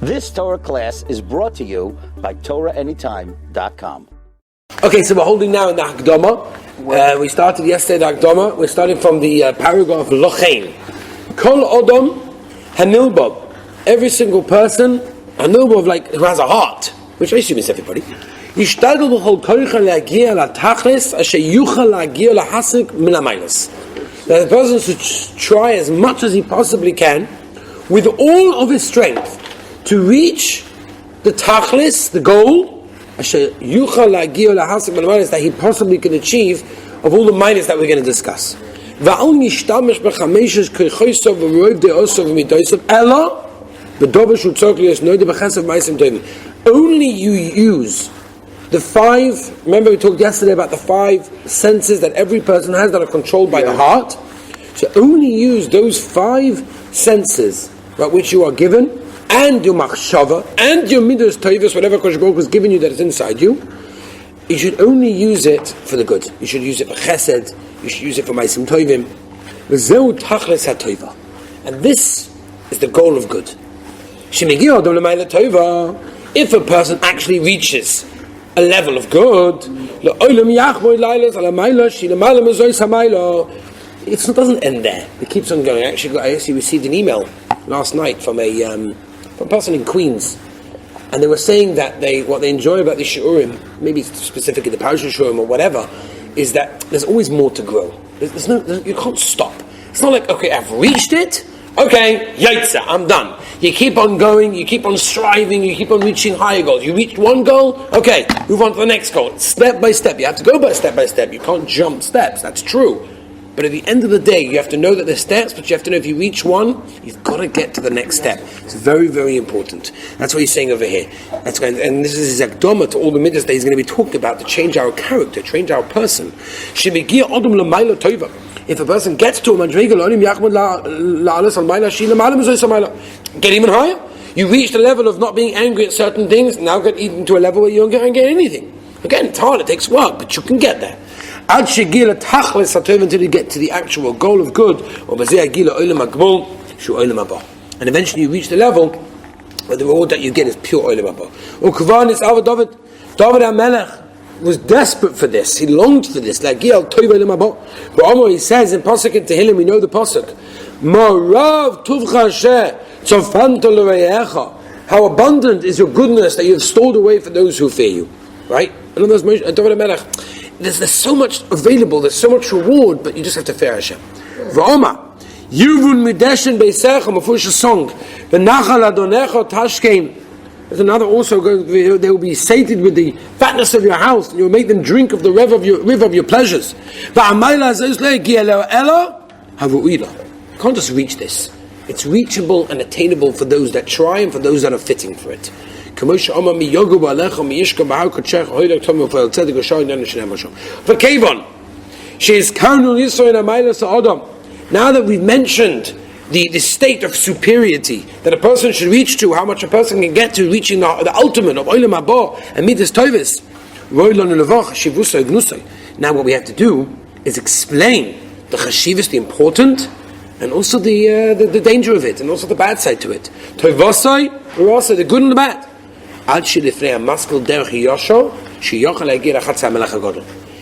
This Torah class is brought to you by TorahAnytime.com. Okay, so we're holding now in the Hakdama. We started yesterday the Hakdama. We're starting from the paragraph Lochein. Kol Odom Hanilbob. Every single person, Hanilbob, like who has a heart, which I assume is everybody. Yishtadel b'chol koicha le'agia la'tachlis asher yuchal le'agia la'hasik min ha'maylos. That the person should try as much as he possibly can, with all of his strength, to reach the tachlis, the goal, that he possibly can achieve of all the minus that we're going to discuss. Only you use the five, remember we talked yesterday about the five senses that every person has that are controlled by the heart. So only use those five senses, right, which you are given, and your machshava, and your midas toivus, whatever Kosh Baruch has given you that is inside you. You should only use it for the good. You should use it for chesed. You should use it for ma'asim toivim. V'zeu tachlis ha'toiva. And this is the goal of good. Shemegi adam l'mayla toiva. If a person actually reaches a level of good, it doesn't end there. It keeps on going. Actually, I actually received an email last night from a person in Queens, and they were saying that what they enjoy about the shiurim, maybe specifically the parasha shiurim or whatever, is that there's always more to grow. You can't stop. It's not like, okay, I've reached it, okay, yaitza, I'm done. You keep on going, you keep on striving, you keep on reaching higher goals. You reached one goal, okay, move on to the next goal. Step by step. You have to go by step by step. You can't jump steps, that's true. But at the end of the day, you have to know that there's steps, but you have to know if you reach one, you've got to get to the next step. It's very, very important. That's what he's saying over here. And this is his akdama to all the midas that he's going to be talking about to change our character, change our person. If a person gets to a madrigal, get even higher. You reach the level of not being angry at certain things, now get even to a level where you don't get angry at anything. Again, it's hard, it takes work, but you can get there. Until you get to the actual goal of good, and eventually you reach the level where the reward that you get is pure olam haba. David HaMelech was desperate for this. He longed for this. But he says in Posek and Tehillim, we know the Posek, how abundant is your goodness that you have stored away for those who fear you. Right? In other words, David HaMelech, there's so much available, there's so much reward, but you just have to fear Hashem. V'oma, Yuvun mideshen beisechem, a fush song. V'nachal adonecha tashkein. There's another also, they will be sated with the fatness of your house, and you will make them drink of the river of your pleasures. V'amayla zezle gielo ela havu'ila. You can't just reach this. It's reachable and attainable for those that try and for those that are fitting for it. Now that we've mentioned the state of superiority that a person should reach to, how much a person can get to reaching the ultimate of olam haba and midas toivus. Now what we have to do is explain the chashivus, the important, and also the danger of it, and also the bad side to it. Toivosai, the good and the bad.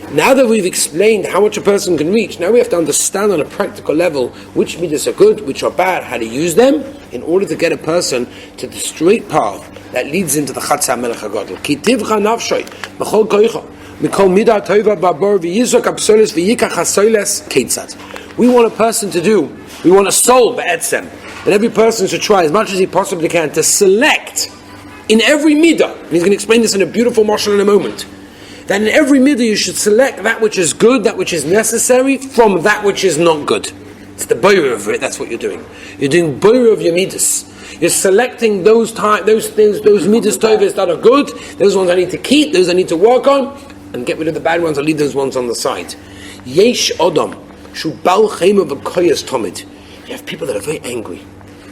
Now that we've explained how much a person can reach, now we have to understand on a practical level which midas are good, which are bad, how to use them in order to get a person to the straight path that leads into the Chatz HaMelech HaGadol. Ki tivcha nafshay b'chol koicha mikol midah tova babor v'yizok absolis v'yikach hasoiles keitzad. We want a person to do, we want a soul be'etzem, and every person should try as much as he possibly can to select in every midah, and he's going to explain this in a beautiful mashal in a moment, that in every midah you should select that which is good, that which is necessary, from that which is not good. It's the boirer of it, that's what you're doing. You're doing boirer of your midas. You're selecting those midas tovas that are good, those ones I need to keep, those I need to work on, and get rid of the bad ones, or leave those ones on the side. Yesh Adam, shu bal chema v'koyas tomid. You have people that are very angry.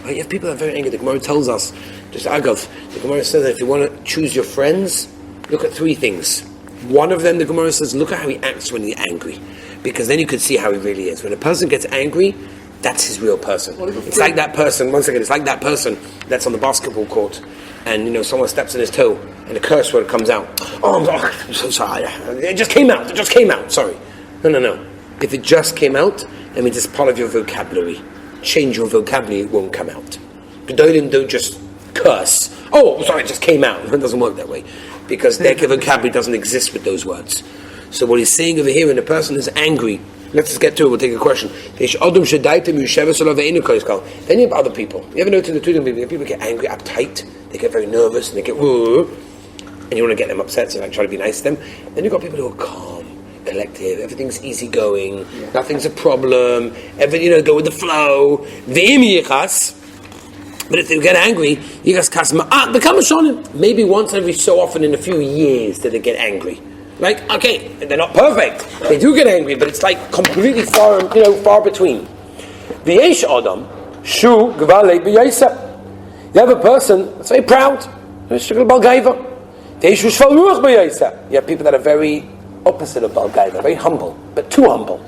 Right? You have people that are very angry. The Gemara tells us, just agav, the Gemara says that if you want to choose your friends, look at three things. One of them, the Gemara says, look at how he acts when he's angry, because then you could see how he really is. When a person gets angry, That's his real person. It's like that person, once again, it's like that person that's on the basketball court and, someone steps on his toe and a curse word comes out. Oh, I'm so sorry. It just came out. Sorry. No. If it just came out, that means it's part of your vocabulary. Change your vocabulary, it won't come out. Gedolim don't just curse. Oh, sorry, it just came out. It doesn't work that way. Because their vocabulary doesn't exist with those words. So what he's saying over here, when a person is angry, let's just get to it, we'll take a question. Then you have other people. You ever notice in the Tudum people get angry, uptight, they get very nervous, and they get woo, and you want to get them upset, so try to be nice to them. Then you've got people who are calm, collective, everything's easygoing, nothing's a problem, everything, go with the flow. But if they get angry, maybe once every so often in a few years that they get angry. Like, okay, they're not perfect. They do get angry, but it's like completely far between. You have a person that's very proud. You have people that are very opposite of Balgaiva, very humble, but too humble.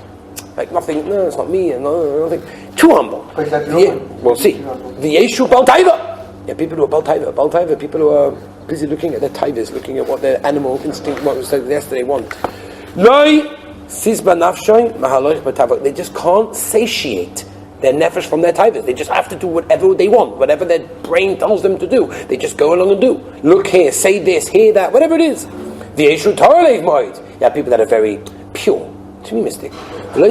Like nothing, no, it's not me, nothing. Too humble. We'll see. The Yeshu Baltaiva. Yeah, people who are Baltaiva, people who are busy looking at their tigers, looking at what their animal instinct was yesterday want. They just can't satiate their nefesh from their tigers. They just have to do whatever they want, whatever their brain tells them to do. They just go along and do. Look here, say this, hear that, whatever it is. The Yeshu Torah Moed. Yeah, people that are very pure, optimistic. They're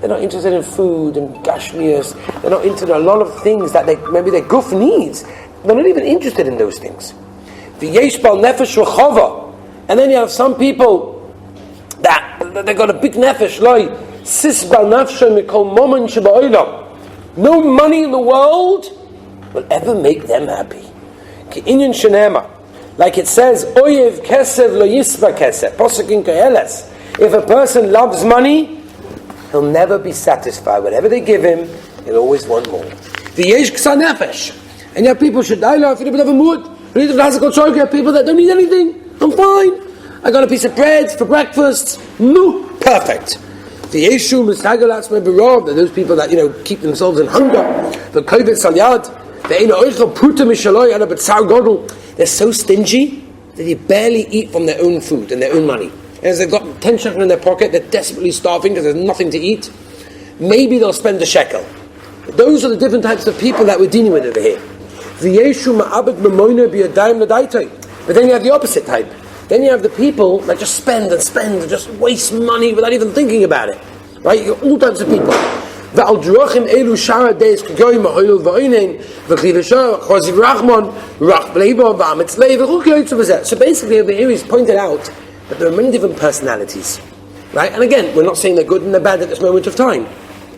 not interested in food and gashmias. They're not into a lot of things that maybe their guf needs. They're not even interested in those things. And then you have some people that they got a big nefesh. No money in the world will ever make them happy. Like it says, Oyev kesev lo yisba kesev. Posek in Koheles. If a person loves money, he'll never be satisfied. Whatever they give him, he'll always want more. The yesh ksa nefesh. And you have people should die if you don't have a mood. You have people that don't need anything. I'm fine. I got a piece of bread for breakfast. No, perfect. The yeshu mistagalas may be robbed. Those people that keep themselves in hunger. The kovet salyad. They're so stingy that they barely eat from their own food and their own money. And as they've got 10 shekel in their pocket, they're desperately starving because there's nothing to eat. Maybe they'll spend a shekel. Those are the different types of people that we're dealing with over here. But then you have the opposite type. Then you have the people that just spend and just waste money without even thinking about it. Right? You got all types of people. So basically over here he's pointed out that there are many different personalities, right? And again, we're not saying they're good and they're bad at this moment of time.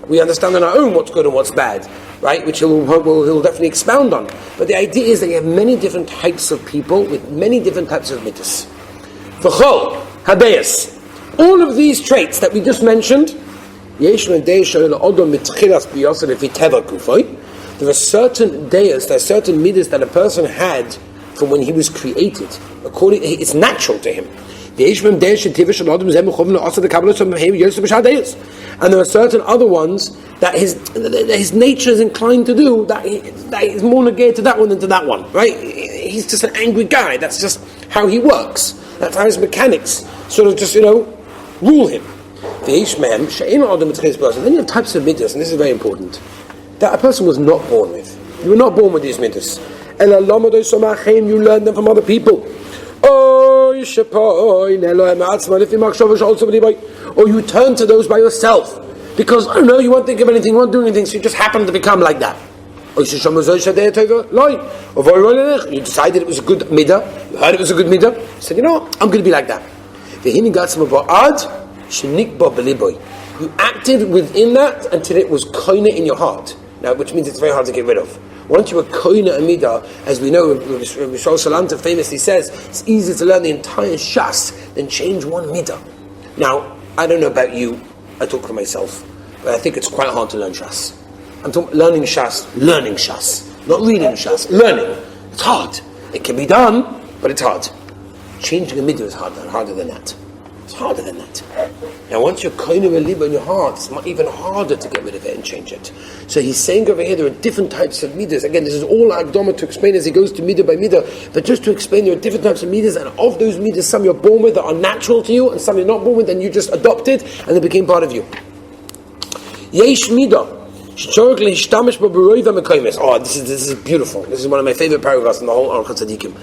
We understand on our own what's good and what's bad, right? Which he'll definitely expound on. But the idea is that you have many different types of people with many different types of mitzvahs. V'chol hadeis, all of these traits that we just mentioned, there are certain deyas, there are certain midas that a person had from when he was created. It's natural to him. And there are certain other ones that his nature is inclined to do that is more negated to that one than to that one. Right? He's just an angry guy. That's just how he works. That's how his mechanics sort of just rule him. Then you have types of midas, and this is very important, that a person was not born with. You were not born with these midas. You learn them from other people. Or you turn to those by yourself. Because, I don't know, you won't think of anything, you won't do anything, so you just happen to become like that. You decided it was a good midah, you heard it was a good midah, you said, I'm going to be like that. You acted within that until it was koine in your heart. Now, which means it's very hard to get rid of. Once you were koine a midah, as we know, Rabbi Salanta famously says, it's easier to learn the entire shas than change one midah. Now, I don't know about you, I talk for myself, but I think it's quite hard to learn shas. I'm talking learning shas, not reading shas, learning. It's hard. It can be done, but it's hard. Changing a midah is harder than that. It's harder than that. Now, once you're koine v'liba in your heart, it's even harder to get rid of it and change it. So he's saying over here there are different types of midas. Again, this is all Akdama to explain as he goes to midah by midah. But just to explain, there are different types of midas, and of those midas, some you're born with that are natural to you, and some you're not born with, and you just adopted, and they became part of you. Yesh midah. Oh, this is beautiful. This is one of my favorite paragraphs in the whole orchot tzadikim.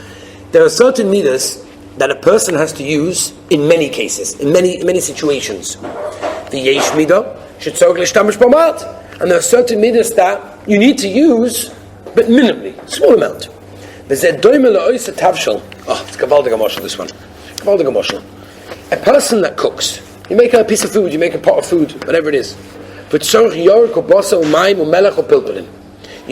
There are certain midas that a person has to use in many cases, in many situations. The yesh midah, and there are certain midas that you need to use, but minimally, small amount. Oh, it's Kav Halacha Beis this one. Kav Halacha Beis. A person that cooks, you make a piece of food, you make a pot of food, whatever it is. You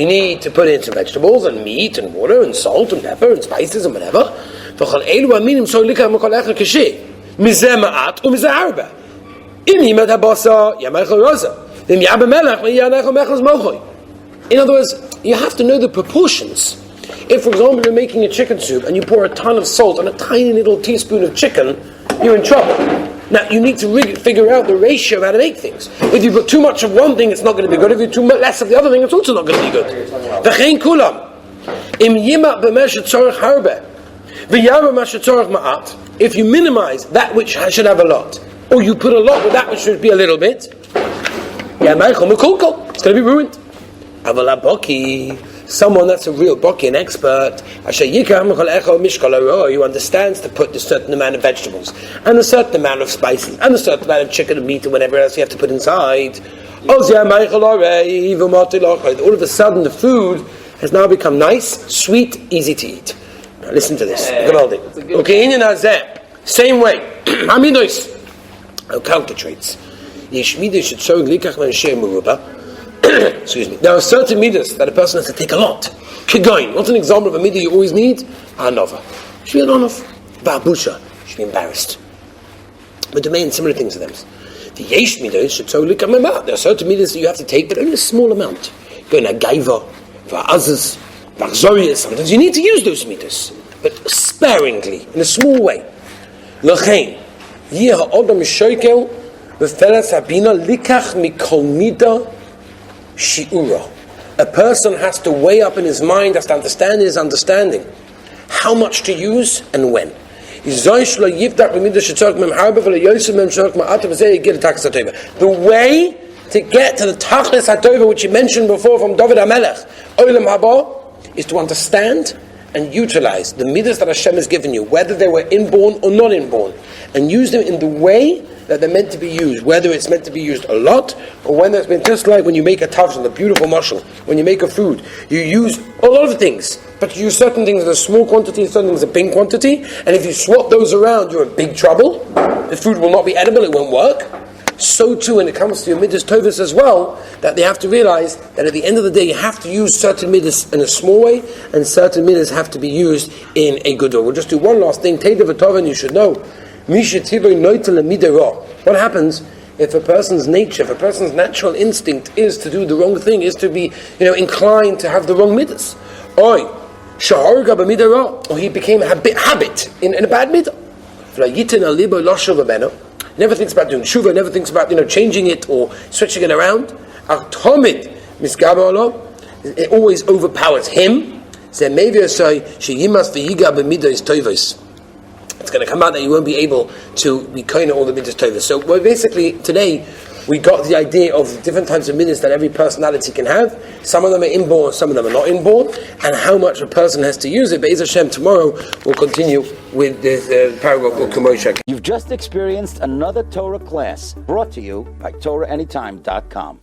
need to put in some vegetables and meat and water and salt and pepper and spices and whatever. In other words, you have to know the proportions. If, for example, you're making a chicken soup and you pour a ton of salt on a tiny little teaspoon of chicken, you're in trouble. Now, you need to really figure out the ratio of how to make things. If you put too much of one thing, it's not going to be good. If you put too much less of the other thing, it's also not going to be good. If you minimize that which should have a lot, or you put a lot with that which should be a little bit, it's going to be ruined. Someone that's a real boki, an expert, who understands to put a certain amount of vegetables, and a certain amount of spices, and a certain amount of chicken and meat, and whatever else you have to put inside. All of a sudden, the food has now become nice, sweet, easy to eat. Now listen to this. Same way. Counter traits. Excuse me. There are certain midas that a person has to take a lot. Kigoin. What's an example of a midah you always need? Anova. Should be an onof. Ba'busha. Should be embarrassed. But the main similar things to them. The yesh midas should so look at my mouth. There are certain midas that you have to take, but only a small amount. Go in a gaiva, va'azaz, va'zorias. Sometimes you need to use those midas, but sparingly, in a small way. L'chein. Yeh ha'odam shoykel v'felas habina likach mikol midah shiura. A person has to weigh up in his mind, has to understand his understanding how much to use and when. The way to get to the tachlis hatova, which you mentioned before from David HaMelech, Olam Haba, is to understand and utilize the midas that Hashem has given you, whether they were inborn or not inborn, and use them in the way that they're meant to be used, whether it's meant to be used a lot, or when it's been just like when you make a tavshel, the beautiful mashal, when you make a food, you use a lot of things, but you use certain things in a small quantity, certain things in a big quantity, and if you swap those around, you're in big trouble. The food will not be edible, it won't work. So too when it comes to your midas tovus as well, that they have to realize that at the end of the day, you have to use certain midas in a small way, and certain midas have to be used in a good way. We'll just do one last thing. Teda v'tova, and you should know. What happens if a person's nature, if a person's natural instinct is to do the wrong thing, is to be, inclined to have the wrong midas? Or he became a habit in a bad midah. Never thinks about doing tshuva, never thinks about changing it or switching it around. It always overpowers him. It's going to come out that you won't be able to be koine all the midas tovas. So basically today we got the idea of different types of midas that every personality can have. Some of them are inborn, some of them are not inborn, and how much a person has to use it. Be'ez Hashem, tomorrow we'll continue with this paragraph of Kamosha. You've just experienced another Torah class brought to you by TorahAnytime.com.